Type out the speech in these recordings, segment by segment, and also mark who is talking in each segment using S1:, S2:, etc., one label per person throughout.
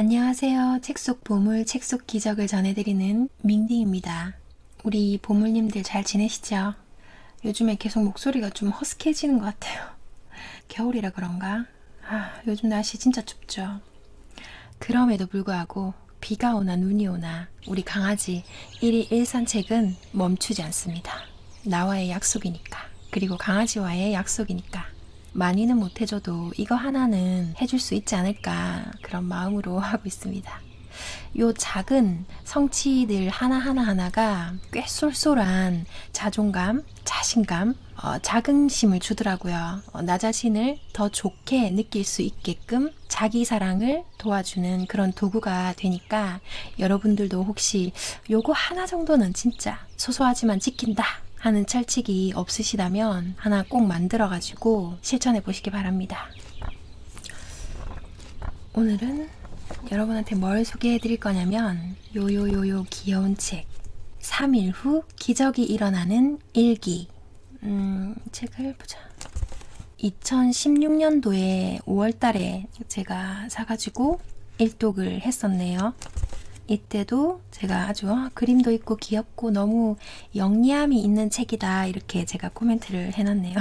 S1: 안녕하세요. 책 속 보물, 책 속 기적을 전해드리는 밍딩입니다. 우리 보물님들 잘 지내시죠? 요즘에 계속 목소리가 좀 허스키해지는 것 같아요. 겨울이라 그런가? 요즘 날씨 진짜 춥죠. 그럼에도 불구하고 비가 오나 눈이 오나 우리 강아지 1일 1산책은 멈추지 않습니다. 나와의 약속이니까. 그리고 강아지와의 약속이니까. 많이는 못해줘도 이거 하나는 해줄 수 있지 않을까 그런 마음으로 하고 있습니다. 요 작은 성취들 하나하나가 꽤 쏠쏠한 자존감, 자신감, 자긍심을 주더라고요. 나 자신을 더 좋게 느낄 수 있게끔 자기 사랑을 도와주는 그런 도구가 되니까 여러분들도 혹시 요거 하나 정도는 진짜 소소하지만 지킨다 하는 철칙이 없으시다면 하나 꼭 만들어가지고 실천해 보시기 바랍니다. 오늘은 여러분한테 뭘 소개해 드릴 거냐면 요요요요 귀여운 책 3일 후 기적이 일어나는 일기. 책을 보자. 2016년도에 5월달에 제가 사가지고 일독을 했었네요. 이때도 제가 아주 그림도 있고 귀엽고 너무 영리함이 있는 책이다 이렇게 제가 코멘트를 해놨네요.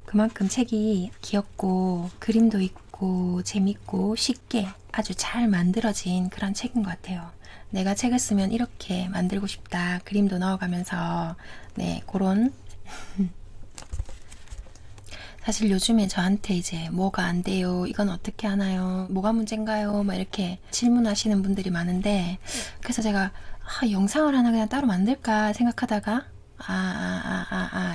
S1: 그만큼 책이 귀엽고 그림도 있고 재밌고 쉽게 아주 잘 만들어진 그런 책인 것 같아요. 내가 책을 쓰면 이렇게 만들고 싶다. 그림도 넣어가면서 그런 사실 요즘에 저한테 이제 뭐가 안 돼요, 이건 어떻게 하나요, 뭐가 문제인가요, 막 이렇게 질문하시는 분들이 많은데, 그래서 제가 영상을 하나 그냥 따로 만들까 생각하다가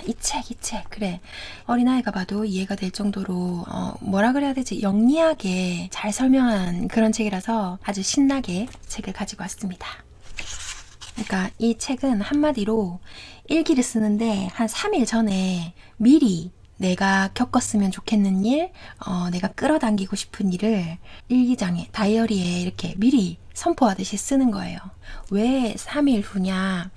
S1: 이 책 그래, 어린아이가 봐도 이해가 될 정도로 뭐라 그래야 되지, 영리하게 잘 설명한 그런 책이라서 아주 신나게 책을 가지고 왔습니다. 그러니까 이 책은 한마디로 일기를 쓰는데 한 3일 전에 미리 내가 겪었으면 좋겠는 일, 내가 끌어당기고 싶은 일을 일기장에, 다이어리에 이렇게 미리 선포하듯이 쓰는 거예요. 왜 3일 후냐,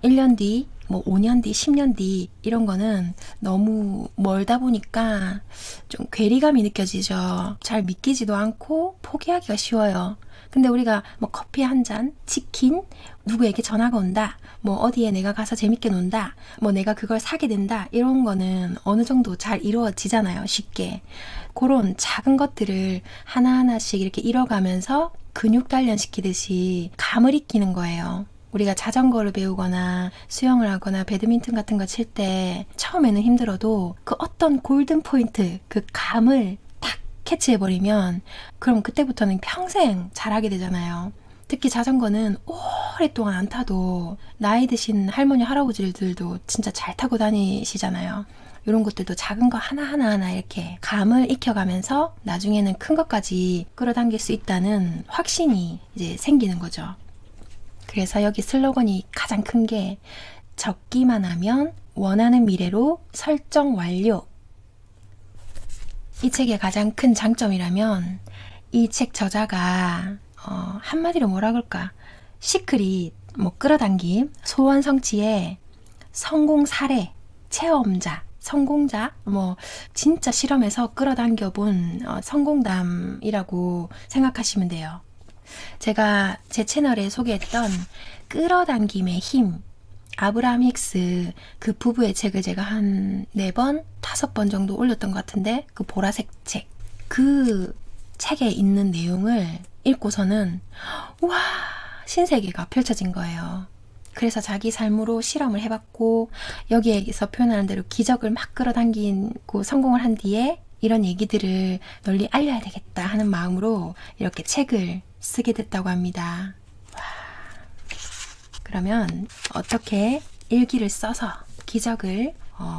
S1: 1년 뒤, 5년 뒤, 10년 뒤, 이런 거는 너무 멀다 보니까 좀 괴리감이 느껴지죠. 잘 믿기지도 않고 포기하기가 쉬워요. 근데 우리가 커피 한 잔, 치킨, 누구에게 전화가 온다, 어디에 내가 가서 재밌게 논다, 내가 그걸 사게 된다, 이런 거는 어느 정도 잘 이루어지잖아요, 쉽게. 그런 작은 것들을 하나하나씩 이렇게 이뤄가면서 근육 단련시키듯이 감을 익히는 거예요. 우리가 자전거를 배우거나 수영을 하거나 배드민턴 같은 거 칠 때 처음에는 힘들어도 그 어떤 골든 포인트, 그 감을 탁 캐치해버리면 그럼 그때부터는 평생 잘하게 되잖아요. 특히 자전거는 오랫동안 안 타도 나이 드신 할머니 할아버지들도 진짜 잘 타고 다니시잖아요. 이런 것들도 작은 거 하나하나 이렇게 감을 익혀가면서 나중에는 큰 것까지 끌어당길 수 있다는 확신이 이제 생기는 거죠. 그래서 여기 슬로건이 가장 큰 게 적기만 하면 원하는 미래로 설정 완료. 이 책의 가장 큰 장점이라면 이 책 저자가 한마디로 뭐라 그럴까, 시크릿, 끌어당김, 소원 성취의 성공 사례, 체험자, 성공자, 진짜 실험에서 끌어당겨 본 성공담이라고 생각하시면 돼요. 제가 제 채널에 소개했던 끌어당김의 힘, 아브라함 힉스 그 부부의 책을 제가 한 4번, 5번 정도 올렸던 것 같은데, 그 보라색 책, 그 책에 있는 내용을 읽고서는 와, 신세계가 펼쳐진 거예요. 그래서 자기 삶으로 실험을 해봤고, 여기에서 표현하는 대로 기적을 막 끌어당기고 성공을 한 뒤에 이런 얘기들을 널리 알려야 되겠다 하는 마음으로 이렇게 책을 쓰게 됐다고 합니다. 와. 그러면 어떻게 일기를 써서 기적을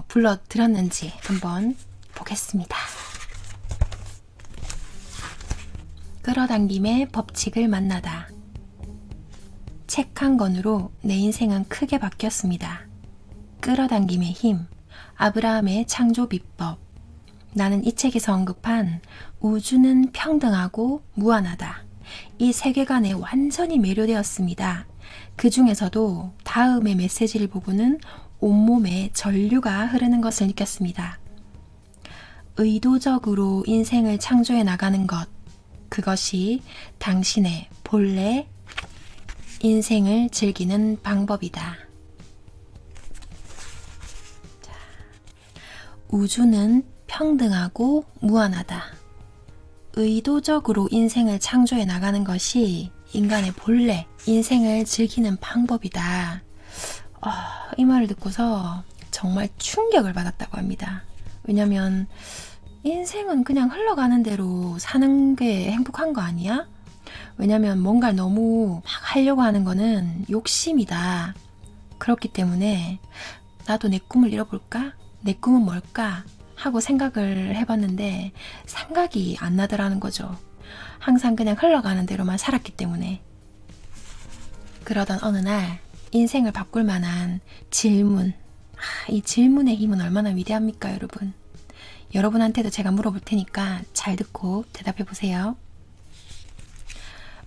S1: 불러들였는지 한번 보겠습니다. 끌어당김의 법칙을 만나다. 책 한 권으로 내 인생은 크게 바뀌었습니다. 끌어당김의 힘, 아브라함의 창조 비법. 나는 이 책에서 언급한 우주는 평등하고 무한하다, 이 세계관에 완전히 매료되었습니다. 그 중에서도 다음의 메시지를 보고는 온몸에 전류가 흐르는 것을 느꼈습니다. 의도적으로 인생을 창조해 나가는 것, 그것이 당신의 본래 인생을 즐기는 방법이다. 우주는 평등하고 무한하다. 의도적으로 인생을 창조해 나가는 것이 인간의 본래 인생을 즐기는 방법이다. 이 말을 듣고서 정말 충격을 받았다고 합니다. 왜냐면 인생은 그냥 흘러가는 대로 사는 게 행복한 거 아니야? 왜냐면 뭔가를 너무 막 하려고 하는 거는 욕심이다. 그렇기 때문에 나도 내 꿈을 이뤄볼까? 내 꿈은 뭘까? 하고 생각을 해봤는데 생각이 안 나더라는 거죠. 항상 그냥 흘러가는 대로만 살았기 때문에. 그러던 어느 날 인생을 바꿀 만한 질문. 이 질문의 힘은 얼마나 위대합니까, 여러분? 여러분한테도 제가 물어볼 테니까 잘 듣고 대답해 보세요.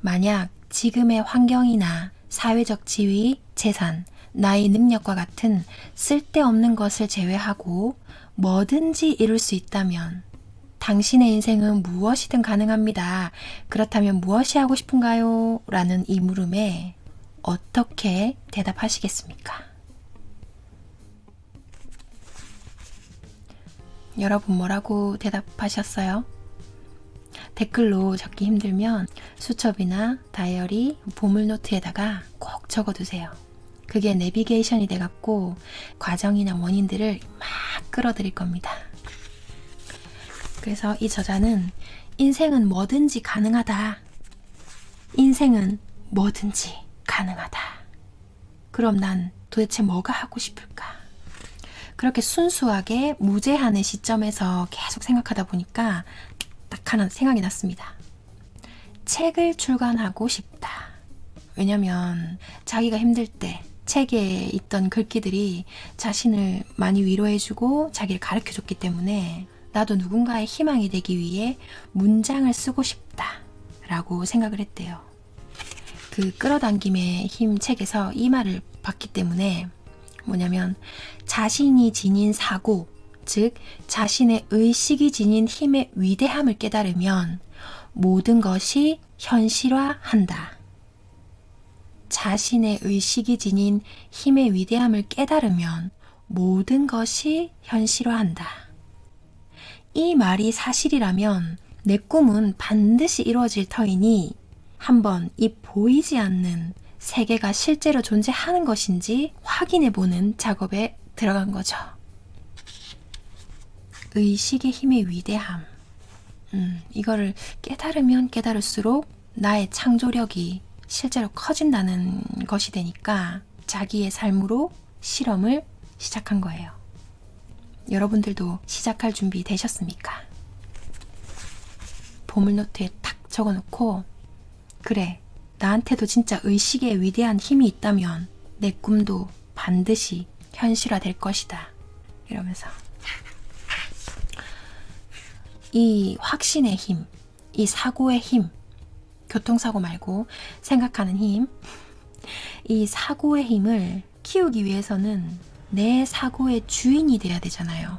S1: 만약 지금의 환경이나 사회적 지위, 재산, 나의 능력과 같은 쓸데없는 것을 제외하고 뭐든지 이룰 수 있다면 당신의 인생은 무엇이든 가능합니다. 그렇다면 무엇이 하고 싶은가요? 라는 이 물음에 어떻게 대답하시겠습니까? 여러분 뭐라고 대답하셨어요? 댓글로 적기 힘들면 수첩이나 다이어리, 보물노트에다가 꼭 적어두세요. 그게 내비게이션이 돼갖고 과정이나 원인들을 막 끌어들일 겁니다. 그래서 이 저자는 인생은 뭐든지 가능하다. 인생은 뭐든지 가능하다. 그럼 난 도대체 뭐가 하고 싶을까? 그렇게 순수하게 무제한의 시점에서 계속 생각하다 보니까 딱 하나 생각이 났습니다. 책을 출간하고 싶다. 왜냐면 자기가 힘들 때 책에 있던 글귀들이 자신을 많이 위로해주고 자기를 가르쳐줬기 때문에 나도 누군가의 희망이 되기 위해 문장을 쓰고 싶다 라고 생각을 했대요. 그 끌어당김의 힘 책에서 이 말을 봤기 때문에 뭐냐면 자신이 지닌 사고, 즉 자신의 의식이 지닌 힘의 위대함을 깨달으면 모든 것이 현실화한다. 자신의 의식이 지닌 힘의 위대함을 깨달으면 모든 것이 현실화한다. 이 말이 사실이라면 내 꿈은 반드시 이루어질 터이니 한번 이 보이지 않는 세계가 실제로 존재하는 것인지 확인해보는 작업에 들어간 거죠. 의식의 힘의 위대함. 이거를 깨달으면 깨달을수록 나의 창조력이 실제로 커진다는 것이 되니까 자기의 삶으로 실험을 시작한 거예요. 여러분들도 시작할 준비 되셨습니까? 보물노트에 탁 적어놓고 그래, 나한테도 진짜 의식의 위대한 힘이 있다면 내 꿈도 반드시 현실화될 것이다. 이러면서 이 확신의 힘, 이 사고의 힘, 교통사고 말고 생각하는 힘, 이 사고의 힘을 키우기 위해서는 내 사고의 주인이 돼야 되잖아요.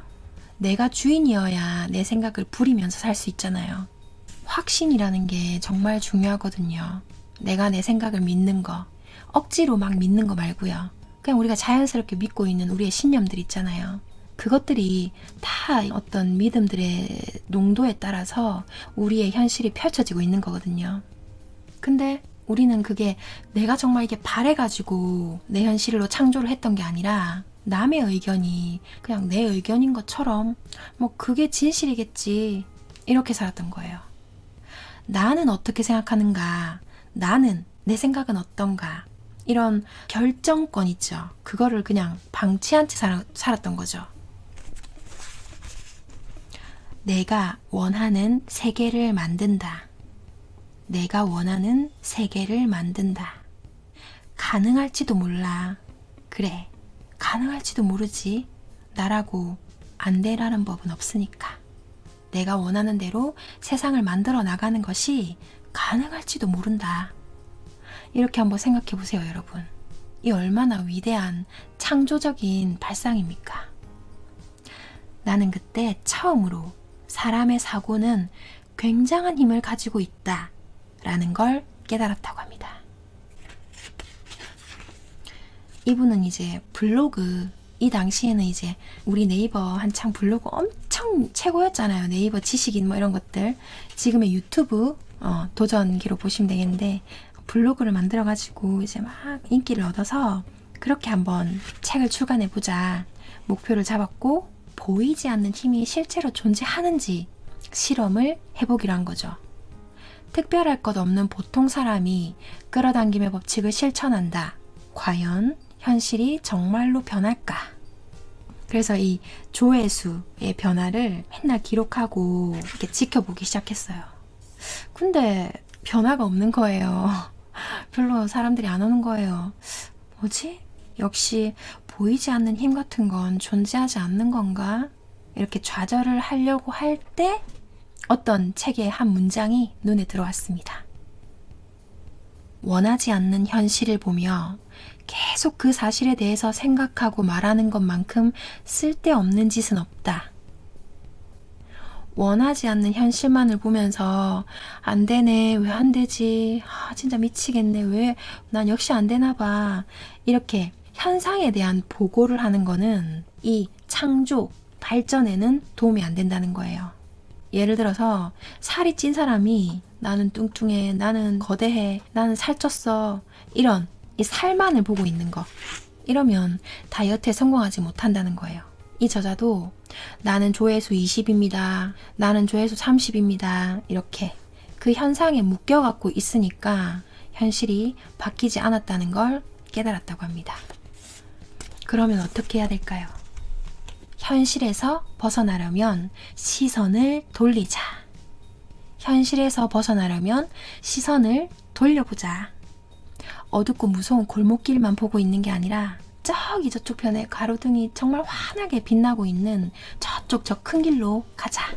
S1: 내가 주인이어야 내 생각을 부리면서 살 수 있잖아요. 확신이라는 게 정말 중요하거든요. 내가 내 생각을 믿는 거, 억지로 막 믿는 거 말고요. 그냥 우리가 자연스럽게 믿고 있는 우리의 신념들 있잖아요. 그것들이 다 어떤 믿음들의 농도에 따라서 우리의 현실이 펼쳐지고 있는 거거든요. 근데 우리는 그게 내가 정말 이게 바래가지고 내 현실로 창조를 했던 게 아니라 남의 의견이 그냥 내 의견인 것처럼 뭐 그게 진실이겠지 이렇게 살았던 거예요. 나는 어떻게 생각하는가? 나는 내 생각은 어떤가? 이런 결정권 있죠. 그거를 그냥 방치한 채 살았던 거죠. 내가 원하는 세계를 만든다. 내가 원하는 세계를 만든다. 가능할지도 몰라. 그래, 가능할지도 모르지. 나라고 안 되라는 법은 없으니까. 내가 원하는 대로 세상을 만들어 나가는 것이 가능할지도 모른다. 이렇게 한번 생각해 보세요, 여러분. 이 얼마나 위대한 창조적인 발상입니까? 나는 그때 처음으로 사람의 사고는 굉장한 힘을 가지고 있다 라는 걸 깨달았다고 합니다. 이분은 이제 블로그, 이 당시에는 이제 우리 네이버 한창 블로그 엄청 최고였잖아요. 네이버 지식인 뭐 이런 것들. 지금의 유튜브 도전기로 보시면 되겠는데, 블로그를 만들어 가지고 이제 막 인기를 얻어서 그렇게 한번 책을 출간해 보자 목표를 잡았고, 보이지 않는 힘이 실제로 존재하는지 실험을 해보기로 한 거죠. 특별할 것 없는 보통 사람이 끌어당김의 법칙을 실천한다. 과연 현실이 정말로 변할까? 그래서 이 조회수의 변화를 맨날 기록하고 이렇게 지켜보기 시작했어요. 근데 변화가 없는 거예요. 별로 사람들이 안 오는 거예요. 뭐지? 역시 보이지 않는 힘 같은 건 존재하지 않는 건가? 이렇게 좌절을 하려고 할 때 어떤 책의 한 문장이 눈에 들어왔습니다. 원하지 않는 현실을 보며 계속 그 사실에 대해서 생각하고 말하는 것만큼 쓸데없는 짓은 없다. 원하지 않는 현실만을 보면서 안 되네, 왜 안 되지, 진짜 미치겠네, 왜 난 역시 안 되나 봐, 이렇게 현상에 대한 보고를 하는 거는 이 창조, 발전에는 도움이 안 된다는 거예요. 예를 들어서 살이 찐 사람이 나는 뚱뚱해, 나는 거대해, 나는 살쪘어, 이런 이 살만을 보고 있는 거, 이러면 다이어트에 성공하지 못한다는 거예요. 이 저자도 나는 조회수 20입니다. 나는 조회수 30입니다. 이렇게 그 현상에 묶여갖고 있으니까 현실이 바뀌지 않았다는 걸 깨달았다고 합니다. 그러면 어떻게 해야 될까요? 현실에서 벗어나려면 시선을 돌리자. 현실에서 벗어나려면 시선을 돌려보자. 어둡고 무서운 골목길만 보고 있는 게 아니라 저쪽 편에 가로등이 정말 환하게 빛나고 있는 저쪽 저 큰 길로 가자.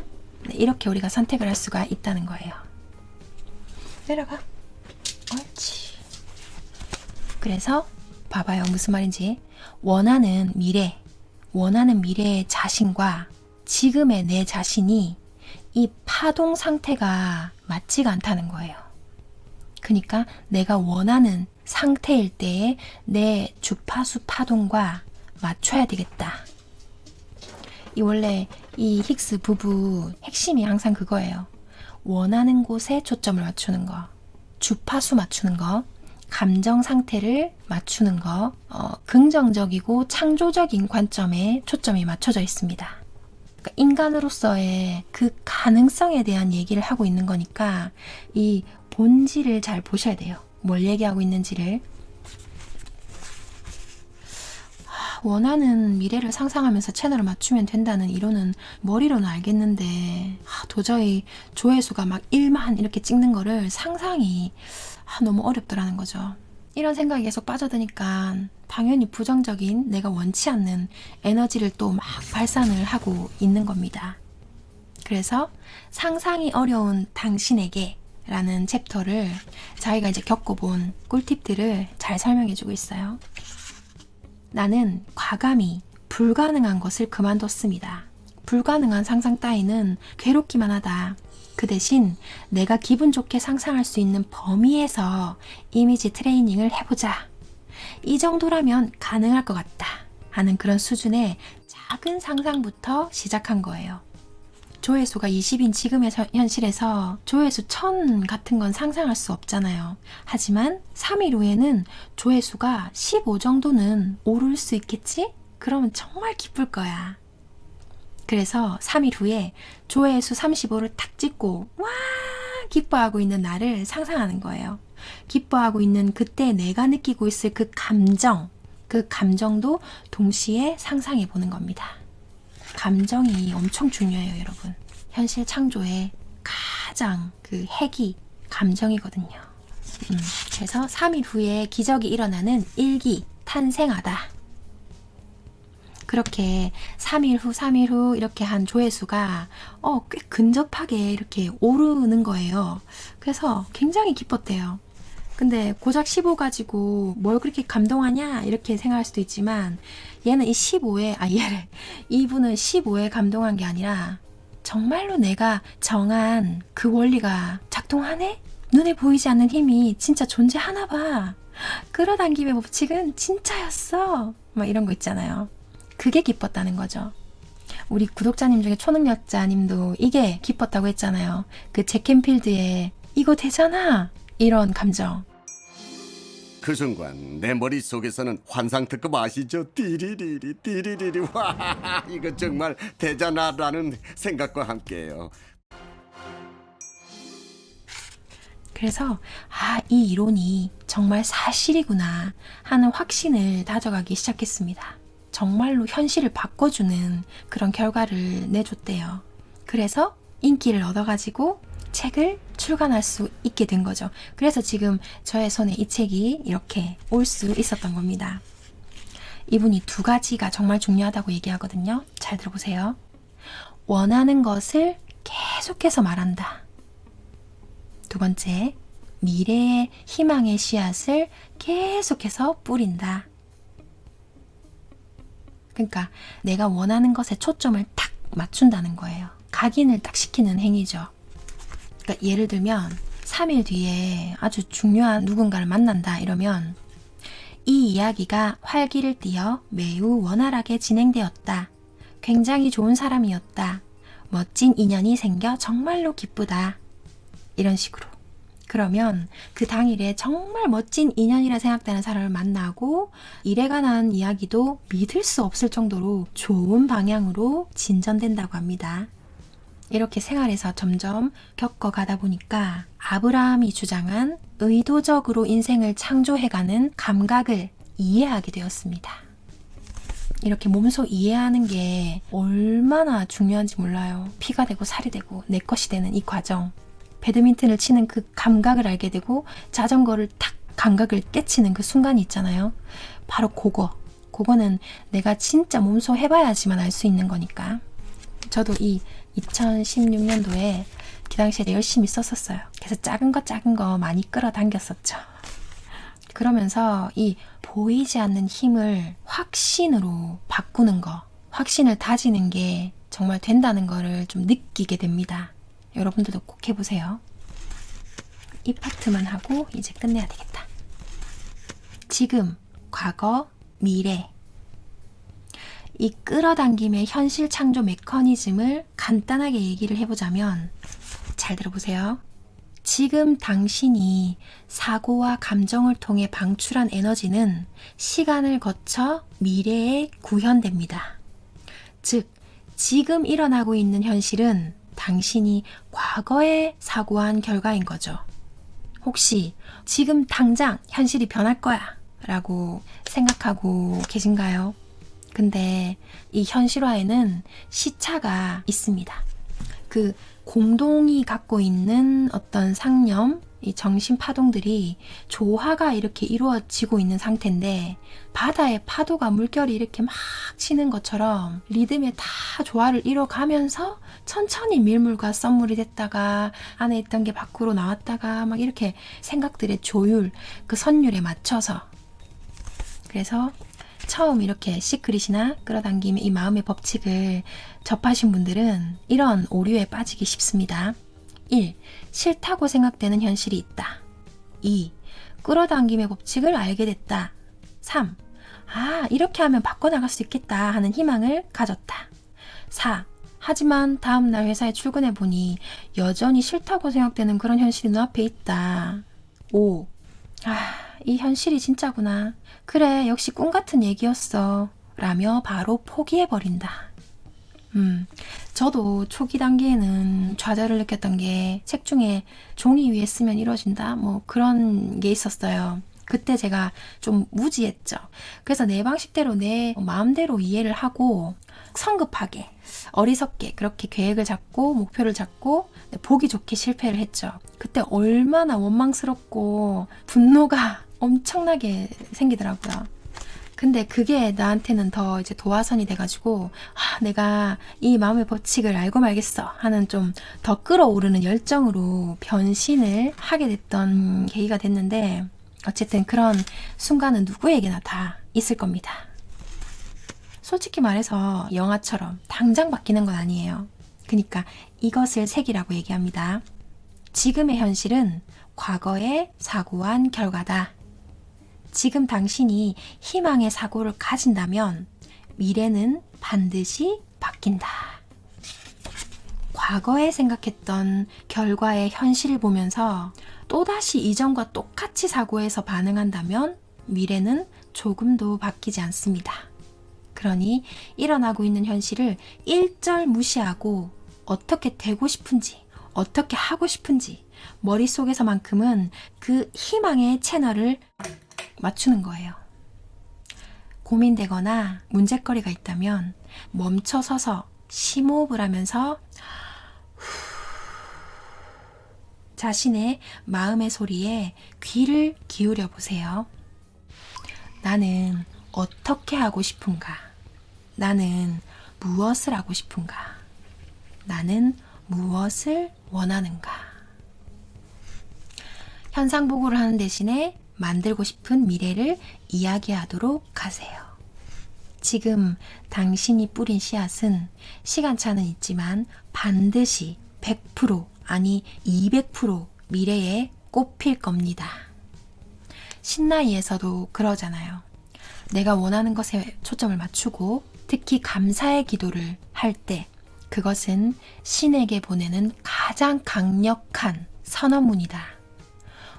S1: 네, 이렇게 우리가 선택을 할 수가 있다는 거예요. 내려가. 옳지. 그래서 봐봐요, 무슨 말인지. 원하는 미래의 자신과 지금의 내 자신이 이 파동 상태가 맞지가 않다는 거예요. 그러니까 내가 원하는 상태일 때에 내 주파수 파동과 맞춰야 되겠다. 원래 이 힉스 부부 핵심이 항상 그거예요. 원하는 곳에 초점을 맞추는 거, 주파수 맞추는 거, 감정 상태를 맞추는 거, 긍정적이고 창조적인 관점에 초점이 맞춰져 있습니다. 그러니까 인간으로서의 그 가능성에 대한 얘기를 하고 있는 거니까 이 본질을 잘 보셔야 돼요. 뭘 얘기하고 있는지를. 원하는 미래를 상상하면서 채널을 맞추면 된다는 이론은 머리로는 알겠는데 도저히 조회수가 막 1만 이렇게 찍는 거를 상상이 너무 어렵더라는 거죠. 이런 생각이 계속 빠져드니까 당연히 부정적인 내가 원치 않는 에너지를 또 막 발산을 하고 있는 겁니다. 그래서 상상이 어려운 당신에게 라는 챕터를 자기가 이제 겪어본 꿀팁들을 잘 설명해주고 있어요. 나는 과감히 불가능한 것을 그만뒀습니다. 불가능한 상상 따위는 괴롭기만 하다. 그 대신 내가 기분 좋게 상상할 수 있는 범위에서 이미지 트레이닝을 해보자. 이 정도라면 가능할 것 같다 하는 그런 수준의 작은 상상부터 시작한 거예요. 조회수가 20인 지금의 현실에서 조회수 1000 같은 건 상상할 수 없잖아요. 하지만 3일 후에는 조회수가 15 정도는 오를 수 있겠지? 그러면 정말 기쁠 거야. 그래서 3일 후에 조회수 35를 딱 찍고 와 기뻐하고 있는 나를 상상하는 거예요. 기뻐하고 있는 그때 내가 느끼고 있을 그 감정도 동시에 상상해 보는 겁니다. 감정이 엄청 중요해요, 여러분. 현실 창조의 가장 그 핵이 감정이거든요. 그래서 3일 후에 기적이 일어나는 일기 탄생하다. 그렇게 3일 후 이렇게 한 조회수가 꽤 근접하게 이렇게 오르는 거예요. 그래서 굉장히 기뻤대요. 근데 고작 15 가지고 뭘 그렇게 감동하냐 이렇게 생각할 수도 있지만 이분은 15에 감동한 게 아니라 정말로 내가 정한 그 원리가 작동하네? 눈에 보이지 않는 힘이 진짜 존재하나 봐. 끌어당김의 법칙은 진짜였어. 막 이런 거 있잖아요. 그게 기뻤다는 거죠. 우리 구독자님 중에 초능력자님도 이게 기뻤다고 했잖아요. 그 잭 캔필드의 이거 되잖아. 이런 감정.
S2: 그 순간 내 머릿속에서는 환상 특급 아시죠? 띠리리리 띠리리리 와 이거 정말 되잖아라는 생각과 함께요.
S1: 그래서 이 이론이 정말 사실이구나 하는 확신을 다져가기 시작했습니다. 정말로 현실을 바꿔주는 그런 결과를 내줬대요. 그래서 인기를 얻어가지고 책을 출간할 수 있게 된 거죠. 그래서 지금 저의 손에 이 책이 이렇게 올 수 있었던 겁니다. 이분이 두 가지가 정말 중요하다고 얘기하거든요. 잘 들어보세요. 원하는 것을 계속해서 말한다. 두 번째, 미래의 희망의 씨앗을 계속해서 뿌린다. 그러니까 내가 원하는 것에 초점을 탁 맞춘다는 거예요. 각인을 딱 시키는 행위죠. 그러니까 예를 들면 3일 뒤에 아주 중요한 누군가를 만난다 이러면 이 이야기가 활기를 띠어 매우 원활하게 진행되었다. 굉장히 좋은 사람이었다. 멋진 인연이 생겨 정말로 기쁘다. 이런 식으로. 그러면 그 당일에 정말 멋진 인연이라 생각되는 사람을 만나고 일에 관한 이야기도 믿을 수 없을 정도로 좋은 방향으로 진전된다고 합니다. 이렇게 생활에서 점점 겪어가다 보니까 아브라함이 주장한 의도적으로 인생을 창조해가는 감각을 이해하게 되었습니다. 이렇게 몸소 이해하는 게 얼마나 중요한지 몰라요. 피가 되고 살이 되고 내 것이 되는 이 과정. 배드민턴을 치는 그 감각을 알게 되고 자전거를 탁 감각을 깨치는 그 순간이 있잖아요. 바로 그거는 내가 진짜 몸소 해봐야지만 알 수 있는 거니까. 저도 이 2016년도에 그 당시에 열심히 썼었어요. 그래서 작은 거 많이 끌어당겼었죠. 그러면서 이 보이지 않는 힘을 확신으로 바꾸는 거, 확신을 다지는 게 정말 된다는 거를 좀 느끼게 됩니다. 여러분들도 꼭 해보세요. 이 파트만 하고 이제 끝내야 되겠다. 지금, 과거, 미래. 이 끌어당김의 현실 창조 메커니즘을 간단하게 얘기를 해보자면 잘 들어보세요. 지금 당신이 사고와 감정을 통해 방출한 에너지는 시간을 거쳐 미래에 구현됩니다. 즉, 지금 일어나고 있는 현실은 당신이 과거에 사고한 결과인 거죠. 혹시 지금 당장 현실이 변할 거야 라고 생각하고 계신가요? 근데 이 현실화에는 시차가 있습니다. 그 공동이 갖고 있는 어떤 상념, 이 정신 파동들이 조화가 이렇게 이루어지고 있는 상태인데 바다의 파도가 물결이 이렇게 막 치는 것처럼 리듬에 다 조화를 이뤄가면서 천천히 밀물과 썸물이 됐다가 안에 있던 게 밖으로 나왔다가 막 이렇게 생각들의 조율, 그 선율에 맞춰서. 그래서 처음 이렇게 시크릿이나 끌어당김의 이 마음의 법칙을 접하신 분들은 이런 오류에 빠지기 쉽습니다. 1. 싫다고 생각되는 현실이 있다. 2. 끌어당김의 법칙을 알게 됐다. 3. 이렇게 하면 바꿔나갈 수 있겠다 하는 희망을 가졌다. 4. 하지만 다음날 회사에 출근해보니 여전히 싫다고 생각되는 그런 현실이 눈앞에 있다. 5. 이 현실이 진짜구나. 그래, 역시 꿈 같은 얘기였어. 라며 바로 포기해버린다. 저도 초기 단계에는 좌절을 느꼈던 게 책 중에 종이 위에 쓰면 이루어진다? 뭐 그런 게 있었어요. 그때 제가 좀 무지했죠. 그래서 내 방식대로 내 마음대로 이해를 하고 성급하게, 어리석게 그렇게 계획을 잡고 목표를 잡고 보기 좋게 실패를 했죠. 그때 얼마나 원망스럽고 분노가 엄청나게 생기더라고요. 근데 그게 나한테는 더 이제 도화선이 돼가지고 내가 이 마음의 법칙을 알고 말겠어 하는 좀 더 끌어오르는 열정으로 변신을 하게 됐던 계기가 됐는데 어쨌든 그런 순간은 누구에게나 다 있을 겁니다. 솔직히 말해서 영화처럼 당장 바뀌는 건 아니에요. 그러니까 이것을 색이라고 얘기합니다. 지금의 현실은 과거에 사고한 결과다. 지금 당신이 희망의 사고를 가진다면 미래는 반드시 바뀐다. 과거에 생각했던 결과의 현실을 보면서 또다시 이전과 똑같이 사고해서 반응한다면 미래는 조금도 바뀌지 않습니다. 그러니 일어나고 있는 현실을 일절 무시하고 어떻게 되고 싶은지, 어떻게 하고 싶은지 머릿속에서만큼은 그 희망의 채널을 맞추는 거예요. 고민되거나 문제거리가 있다면 멈춰서서 심호흡을 하면서 자신의 마음의 소리에 귀를 기울여 보세요. 나는 어떻게 하고 싶은가? 나는 무엇을 하고 싶은가? 나는 무엇을 원하는가? 현상 보고를 하는 대신에 만들고 싶은 미래를 이야기하도록 하세요. 지금 당신이 뿌린 씨앗은 시간차는 있지만 반드시 100% 아니 200% 미래에 꽃필 겁니다. 신나이에서도 그러잖아요. 내가 원하는 것에 초점을 맞추고 특히 감사의 기도를 할 때 그것은 신에게 보내는 가장 강력한 선언문이다.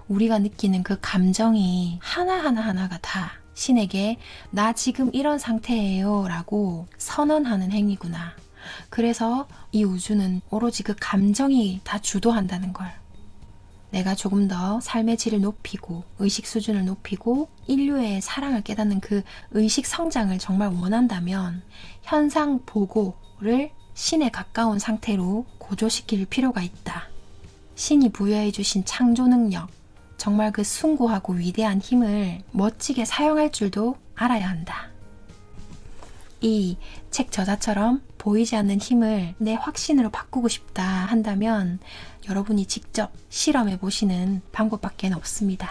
S1: 우리가 느끼는 그 감정이 하나하나가 다 신에게 나 지금 이런 상태예요 라고 선언하는 행위구나. 그래서 이 우주는 오로지 그 감정이 다 주도한다는 걸. 내가 조금 더 삶의 질을 높이고 의식 수준을 높이고 인류의 사랑을 깨닫는 그 의식 성장을 정말 원한다면 현상 보고를 신에 가까운 상태로 고조시킬 필요가 있다. 신이 부여해 주신 창조 능력, 정말 그 숭고하고 위대한 힘을 멋지게 사용할 줄도 알아야 한다. 이 책 저자처럼 보이지 않는 힘을 내 확신으로 바꾸고 싶다 한다면 여러분이 직접 실험해 보시는 방법밖에 없습니다.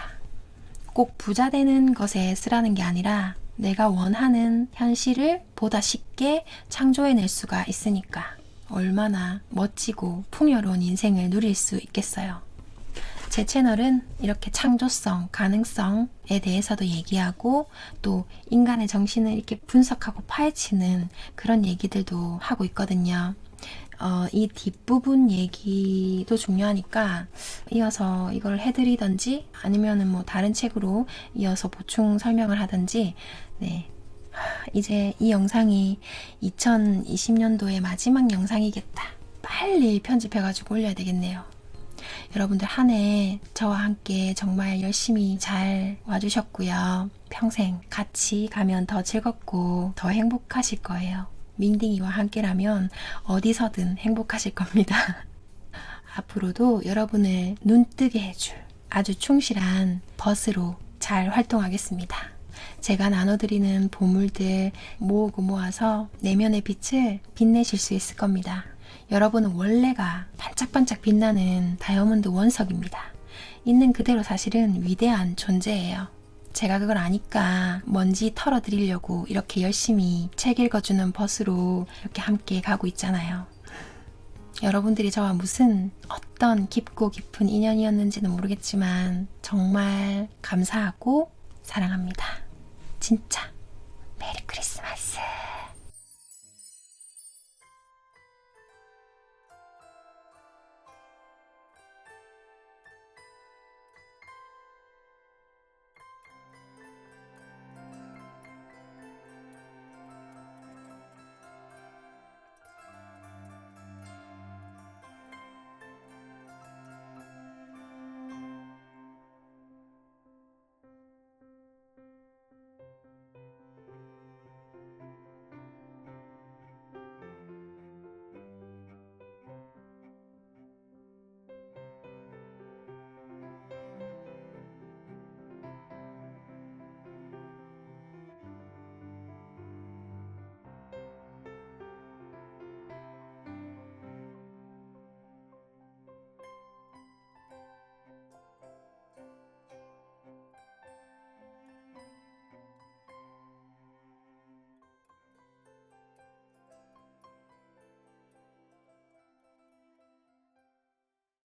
S1: 꼭 부자 되는 것에 쓰라는 게 아니라 내가 원하는 현실을 보다 쉽게 창조해낼 수가 있으니까 얼마나 멋지고 풍요로운 인생을 누릴 수 있겠어요. 제 채널은 이렇게 창조성, 가능성에 대해서도 얘기하고 또 인간의 정신을 이렇게 분석하고 파헤치는 그런 얘기들도 하고 있거든요. 이 뒷부분 얘기도 중요하니까 이어서 이걸 해드리던지 아니면은 뭐 다른 책으로 이어서 보충 설명을 하든지. 네. 이제 이 영상이 2020년도의 마지막 영상이겠다. 빨리 편집해가지고 올려야 되겠네요. 여러분들 한 해 저와 함께 정말 열심히 잘 와주셨고요. 평생 같이 가면 더 즐겁고 더 행복하실 거예요. 밍딩이와 함께라면 어디서든 행복하실 겁니다. 앞으로도 여러분을 눈뜨게 해줄 아주 충실한 버스로 잘 활동하겠습니다. 제가 나눠드리는 보물들 모으고 모아서 내면의 빛을 빛내실 수 있을 겁니다. 여러분은 원래가 반짝반짝 빛나는 다이아몬드 원석입니다. 있는 그대로 사실은 위대한 존재예요. 제가 그걸 아니까 먼지 털어드리려고 이렇게 열심히 책 읽어주는 버스로 이렇게 함께 가고 있잖아요. 여러분들이 저와 무슨 어떤 깊고 깊은 인연이었는지는 모르겠지만 정말 감사하고 사랑합니다. 진짜 메리 크리스마스.